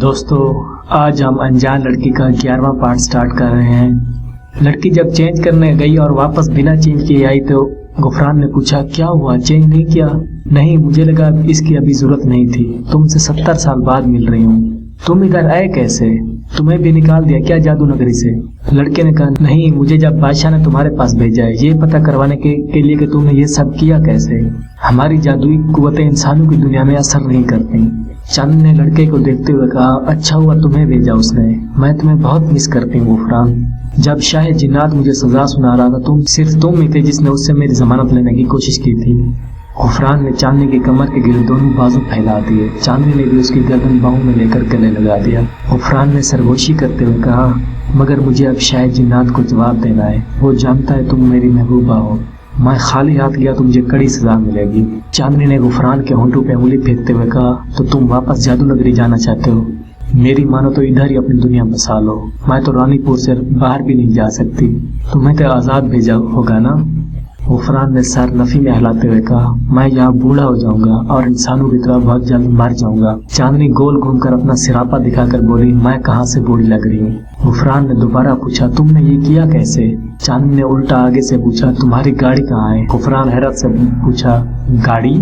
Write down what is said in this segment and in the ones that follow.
دوستو آج ہم انجان لڑکی کا 11واں پارٹ سٹارٹ کر رہے ہیں۔ لڑکی جب چینج کرنے گئی اور واپس بنا چینج کیے آئی تو غفران نے پوچھا کیا ہوا، چینج نہیں کیا؟ نہیں، مجھے لگا اس کی ابھی ضرورت نہیں تھی، تم سے 70 سال بعد مل رہی ہوں۔ تم ادھر آئے کیسے؟ تمہیں بھی نکال دیا کیا جادو نگری سے؟ لڑکے نے کہا نہیں، مجھے جب بادشاہ نے تمہارے پاس بھیجا ہے یہ پتہ کروانے کے لیے کہ تم نے یہ سب کیا کیسے۔ ہماری جادوئی قوتیں انسانوں کی دنیا میں اثر نہیں کرتی۔ چاند نے لڑکے کو دیکھتے ہوئے کہا اچھا ہوا تمہیں بھیجا اس نے، میں تمہیں بہت مس کرتی ہوں غفران۔ جب شاہ جنات مجھے سزا سنا رہا تھا صرف تم ہی تھے جس نے اس سے میری ضمانت لینے کی کوشش کی تھی۔ غفران نے چاندنی کی کمر کے گرد دونوں بازو پھیلا دیے، چاندنی نے بھی اس کی گردن باہوں میں لے کر گلے لگا دیا۔ غفران نے سرگوشی کرتے ہوئے کہا مگر مجھے اب شاہ جنات کو جواب دینا ہے، وہ جانتا ہے تم میری محبوبہ ہو، میں خالی ہاتھ گیا تو مجھے کڑی سزا ملے گی۔ چاندنی نے غفران کے ہونٹوں پہ انگلی پھینکتے ہوئے کہا تو تم واپس جادو نگری جانا چاہتے ہو؟ میری مانو تو ادھر ہی اپنی دنیا بسا لو، میں تو رانی پور سے باہر بھی نہیں جا سکتی، تمہیں تو آزاد بھیجا ہوگا نا؟ غفران نے سر نفی میں ہلاتے ہوئے کہا میں یہاں بوڑھا ہو جاؤں گا اور انسانوں کی طرح بہت جلد مر جاؤں گا۔ چاندنی گول گھوم کر اپنا سراپا دکھا کر بولی میں کہاں سے بوڑھی لگ رہی ہوں؟ غفران نے دوبارہ پوچھا تم نے یہ کیا کیسے؟ چاندنی نے الٹا آگے سے پوچھا تمہاری گاڑی کہاں ہے؟ غفران حیرت سے پوچھا گاڑی؟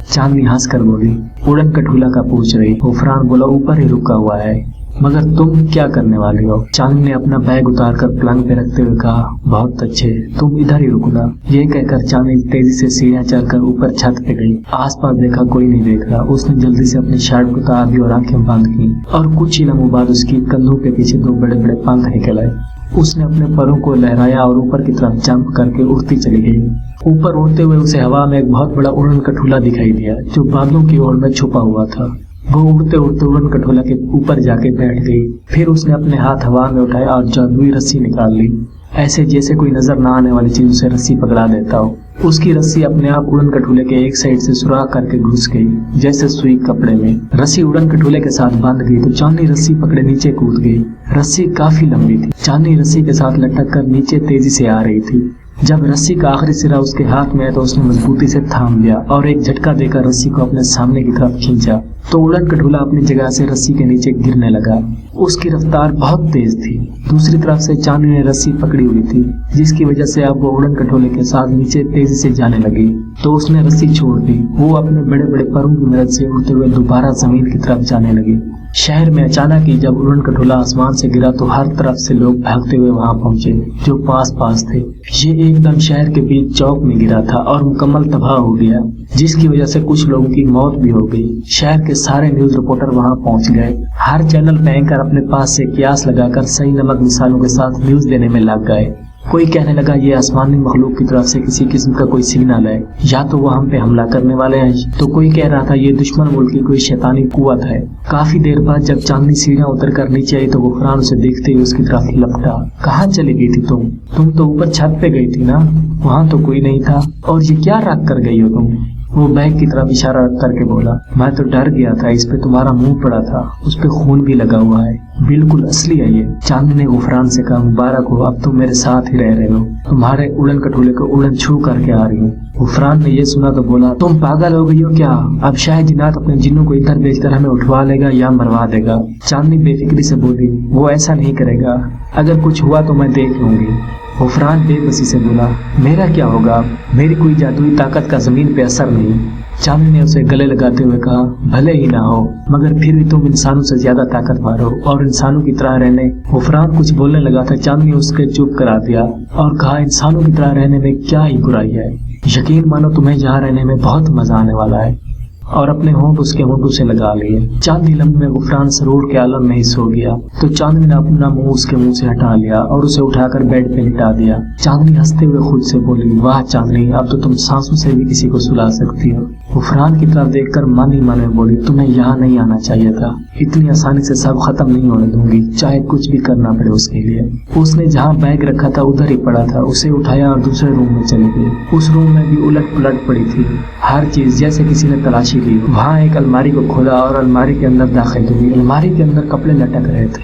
چاندنی ہنس کر بولی اڑن کٹھولا کا پوچھ رہی۔ غفران بولا اوپر ہی رکا ہوا ہے، مگر تم کیا کرنے والی ہو؟ چاندنی نے اپنا بیگ اتار کر پلنگ پہ رکھتے ہوئے کہا بہت اچھے، تم ادھر ہی رکنا۔ یہ کہہ کر چاندنی تیزی سے سیڑھیاں چڑھ کر اوپر چھت پہ گئی۔ آس پاس دیکھا کوئی نہیں دیکھ رہا، اس نے جلدی سے اپنی شرٹ اتار دی اور آنکھیں بند کی، اور کچھ ہی لمحوں بعد اس کی کندھوں کے پیچھے دو بڑے بڑے پنکھ نکل آئے۔ اس نے اپنے پروں کو لہرایا اور اوپر کی طرف جمپ کر کے اڑتی چلی گئی۔ اوپر اڑتے ہوئے اسے ہوا میں ایک بہت بڑا اڑن کٹھولا دکھائی دیا جو بادلوں کی اوڑ میں چھپا ہوا تھا۔ وہ اڑتے اڑتے اڑن کٹھولا کے اوپر جا کے بیٹھ گئی، پھر اس نے اپنے ہاتھ ہوا میں اٹھائے اور جادوئی رسی نکال لی، ایسے جیسے کوئی نظر نہ آنے والی چیز اسے رسی پکڑا دیتا ہو۔ اس کی رسی اپنے آپ اڑن کٹھولے کے ایک سائڈ سے سوراخ کر کے گھس گئی جیسے سوئی کپڑے میں۔ رسی اڑن کٹھولے کے ساتھ باندھ گئی تو چاندنی رسی پکڑے نیچے کود گئی۔ رسی کافی لمبی تھی، چاندنی رسی کے ساتھ لٹک کر نیچے تیزی سے آ رہی تھی۔ جب رسی کا آخری سرا اس کے ہاتھ میں آیا تو اس نے مضبوطی سے تھام لیا اور ایک جھٹکا دے کر رسی کو اپنے سامنے کی طرف کھینچا تو اڑن کٹھولا اپنی جگہ سے رسی کے نیچے گرنے لگا۔ اس کی رفتار بہت تیز تھی۔ دوسری طرف سے چاندنی نے رسی پکڑی ہوئی تھی جس کی وجہ سے اب وہ اڑن کٹھولے کے ساتھ نیچے تیزی سے جانے لگی، تو اس نے رسی چھوڑ دی۔ وہ اپنے بڑے بڑے پروں کی مدد سے اڑتے ہوئے دوبارہ زمین کی طرف جانے لگی۔ شہر میں اچانک ہی جب اڑن کٹھولا آسمان سے گرا تو ہر طرف سے لوگ بھاگتے ہوئے وہاں پہنچے جو پاس پاس تھے۔ یہ ایک دم شہر کے بیچ چوک میں گرا تھا اور مکمل تباہ ہو گیا، جس کی وجہ سے کچھ لوگوں کی موت بھی ہو گئی۔ شہر کے سارے نیوز رپورٹر وہاں پہنچ گئے۔ ہر چینل پہ اینکر اپنے پاس سے قیاس لگا کر صحیح نمک مثالوں کے ساتھ نیوز دینے میں لگ گئے۔ کوئی کہنے لگا یہ آسمانی مخلوق کی طرف سے کسی قسم کا کوئی سگنل ہے، یا تو وہ ہم پہ حملہ کرنے والے ہیں، تو کوئی کہہ رہا تھا یہ دشمن ملک کی کوئی شیطانی قوت ہے۔ کافی دیر بعد جب چاندنی سیڑھیاں اتر کر نیچے آئی تو غفران اسے دیکھتے ہی اس کی طرف لپٹا۔ کہاں چلی گئی تھی تم تو اوپر چھت پہ گئی تھی نا، وہاں تو کوئی نہیں تھا، اور یہ کیا رکھ کر گئی ہو تم؟ وہ بیگ کی طرف اشارہ کر کے بولا میں تو ڈر گیا تھا، اس پہ تمہارا منہ پڑا تھا، اس پہ خون بھی لگا ہوا ہے، بالکل اصلی ہے یہ۔ چاندنی نے غفران سے کہا مبارک ہو، اب تم میرے ساتھ ہی رہ رہے ہو، تمہارے اڑن کٹھولے کو اڑن چھو کر کے آ رہی ہوں۔ غفران نے یہ سنا تو بولا تم پاگل ہو گئی ہو کیا؟ اب شاہ جنات اپنے جنوں کو ادھر بھیج کر ہمیں اٹھوا لے گا یا مروا دے گا؟ چاندنی بے فکری سے بولی وہ ایسا نہیں کرے گا، اگر کچھ ہوا تو میں دیکھ لوں گی۔ غفران بے بسی سے بولا میرا کیا ہوگا، میری کوئی جادوئی طاقت کا زمین پہ اثر نہیں۔ چاندنی نے اسے گلے لگاتے ہوئے کہا بھلے ہی نہ ہو، مگر پھر بھی تم انسانوں سے زیادہ طاقتور ہو اور انسانوں کی طرح رہنے۔ غفران کچھ بولنے لگا تھا، چاندنی اس کے چپ کرا دیا اور کہا انسانوں کی طرح رہنے میں کیا ہی برائی ہے، یقین مانو تمہیں یہاں رہنے میں بہت مزہ آنے والا ہے، اور اپنے ہونٹ اس کے ہونٹوں سے لگا لیے۔ چاند لمحے میں غفران سرور کے عالم میں ہی سو گیا تو چاندنی نے اپنا منہ اس کے منہ سے ہٹا لیا اور اسے اٹھا کر بیڈ پہ لٹا دیا۔ چاندنی ہنستے ہوئے خود سے بولی واہ چاندنی، اب تو تم سانسوں سے بھی کسی کو سلا سکتی ہو۔ غفران کی طرف دیکھ کر من ہی من میں بولی تمہیں یہاں نہیں آنا چاہیے تھا، اتنی آسانی سے سب ختم نہیں ہونے دوں گی، چاہے کچھ بھی کرنا پڑے اس کے لیے۔ اس نے جہاں بیگ رکھا تھا ادھر ہی پڑا تھا، اسے اٹھایا اور دوسرے روم میں چلی گئی۔ اس روم میں بھی الٹ پلٹ پڑی تھی، ہر چیز جیسے کسی نے تلاشی لی۔ وہاں ایک الماری کو کھولا اور الماری کے اندر داخل ہوئی۔ الماری کے اندر کپڑے لٹک رہے تھے،